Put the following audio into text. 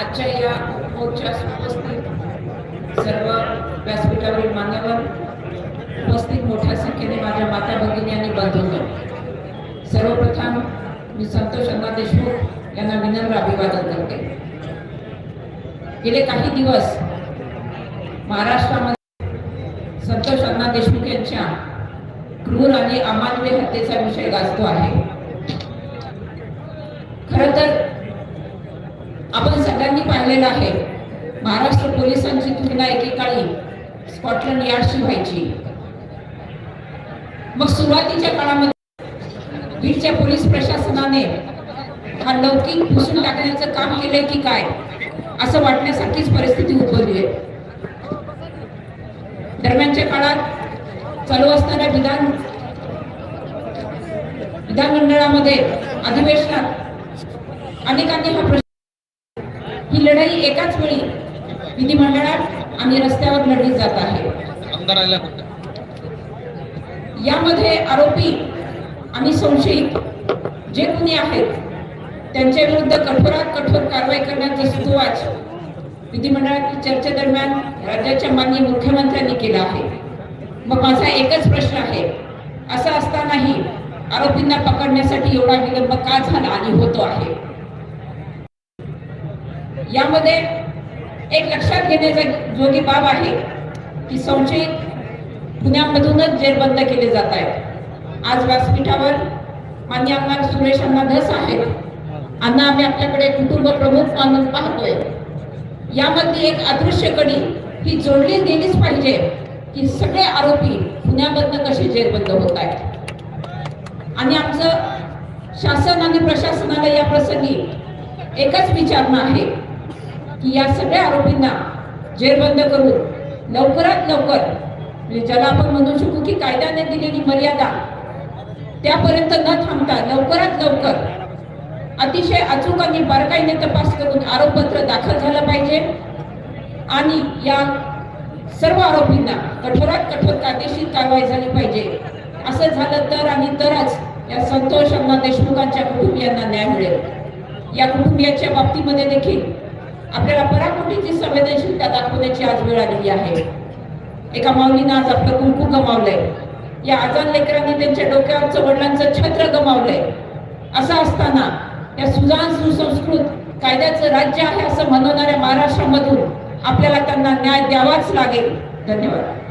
आजच्या या मोर्चास उपस्थित सर्व व्यासपीठावरील मान्यवर, उपस्थित मोठ्या संख्येने माझ्या माता भगिनी आणि बंधूंनो, सर्वप्रथम मी संतोष अण्णा देशमुख यांना विनम्र अभिवादन करते. गेले काही दिवस महाराष्ट्रामध्ये संतोष अण्णा देशमुख यांच्या क्रूर आणि अमानवीय हत्येचा विषय गाजतो आहे. खरं तर आपण सगळ्यांनी पाहिलेलं आहे, महाराष्ट्र पोलिसांची तुलना एकेकाळी स्कॉटलंड यार्डशी व्हायची. मग सुरुवातीच्या काळामध्ये बीडच्या पोलीस प्रशासनाने हा लौकिक पुसून टाकण्याचं काम केलंय की काय असं वाटण्यासारखीच परिस्थिती उद्भवली आहे. दरम्यानच्या काळात चालू असणाऱ्या विधानमंडळामध्ये अधिवेशनात अनेकांनी ही लढाई एकाच वेळी विधिमंडळात आणि रस्त्यावर लढली जात आहे. यामध्ये आरोपी आणि संशयित जे कोणी आहेत त्यांच्या विरुद्ध कठोरात कठोर कारवाई करण्याचा सुतोवाच विधिमंडळातील चर्चेदरम्यान राज्याच्या माननीय मुख्यमंत्र्यांनी केला आहे. मग माझा एकच प्रश्न आहे, असं असतानाही आरोपींना पकडण्यासाठी एवढा विलंब का झाला आणि होतो आहे? यामध्ये एक लक्षात घेण्याजोगी बाब आहे की संशयित पुण्यामधूनच जेरबंद केले जात आहेत. आज व्यासपीठावर माननीय आमदार सुरेश अण्णा धस आहेत. अण्णा, आम्ही आपल्याकडे कुटुंब प्रमुख मानून पाहतोय. यामधली एक अदृश्य कडी ही जोडली गेलीच पाहिजे की सगळे आरोपी पुण्यामधनं कसे जेरबंद होत आहेत. आणि आमचं शासन आणि प्रशासनाला या प्रसंगी एकच विचारणं आहे की या सगळ्या आरोपींना जेरबंद करून लवकरात लवकर, ज्याला आपण म्हणू शकू की कायद्याने दिलेली मर्यादा त्यापर्यंत न थांबता लवकरात लवकर अतिशय अचूक आणि बारकाईने तपास करून आरोपपत्र दाखल झालं पाहिजे. आणि या सर्व आरोपींना कठोरात कठोर कायदेशीर कारवाई झाली पाहिजे. असं झालं तर आणि तरच या संतोष अण्णा देशमुखांच्या कुटुंबियांना न्याय मिळेल. या कुटुंबियांच्या बाबतीमध्ये देखील आपल्याला पराकोटीची संवेदनशीलता दाखवण्याची आज वेळ आलेली आहे. एका माऊलीनं आज आपलं कुंकू गमावलंय. या आजान लेकरांनी त्यांच्या डोक्यावरचं वडिलांचं छत्र गमावलंय. असं असताना या सुजाण सुसंस्कृत कायद्याचं राज्य आहे असं म्हणणाऱ्या महाराष्ट्रामधून आपल्याला त्यांना न्याय द्यावाच लागेल. धन्यवाद.